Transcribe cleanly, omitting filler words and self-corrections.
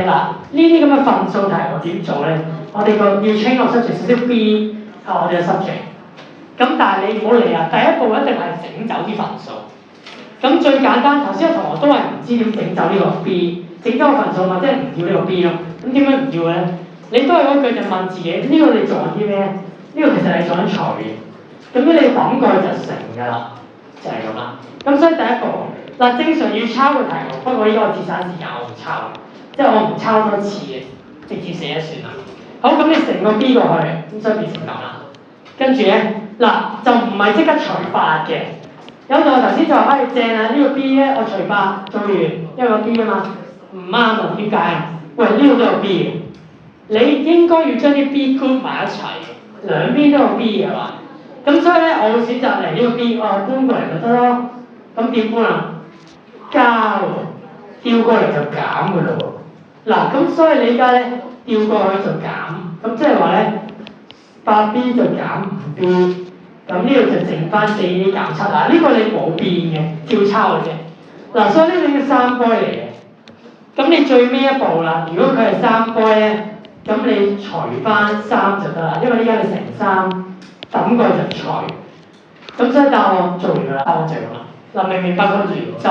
嗱，呢啲咁嘅分數題我點做咧？我哋個要 change 落 subject 少少 B 係我哋嘅 subject。咁但係你唔好理啊，第一步一定係整走啲分數。咁最簡單，頭先個同學都係唔知點整走呢個 B， 整走個分數嘛，即係唔要呢個 B 咯。咁點解唔要咧？你都係嗰句就問自己，呢個你做緊啲咩？呢個其實係做緊除嘅。咁呢你抌過去就成㗎啦，就係咁啦。咁所以第一步嗱，正常要抄個題目，不過依家我節省時間，我唔抄，即係我唔抄多次嘅，直接寫一算啦。好，咁你成個 B 過去，咁所以變成咁啦。跟住咧，嗱就唔係即刻除法嘅。有同學頭先就話：正啊，呢個 B 咧我除法做完，因為個 B 啊嘛，唔啱啊，點解啊？喂，呢度都有 B 嘅，你應該要將啲 B group 埋一齊，兩邊都有 B 嘅嘛。咁所以咧，我會選擇嚟呢個 B，我搬過嚟咪得咯。咁點搬啊？加喎，調過嚟就減嘅咯喎。嗱，咁所以你而家咧調過去就減，咁即係話咧8B 就減5B。咁呢度就剩翻4A 減7啊！呢個你冇變嘅，照抄嘅啫。嗱，所以呢個叫三波嚟嘅。咁你最尾一步啦，如果佢係三波咧，咁你除翻3就得啦，因為依家你乘3，抌過去就除。咁所以答案做完啦，答案就係咁啦。嗱，明唔明白個原則？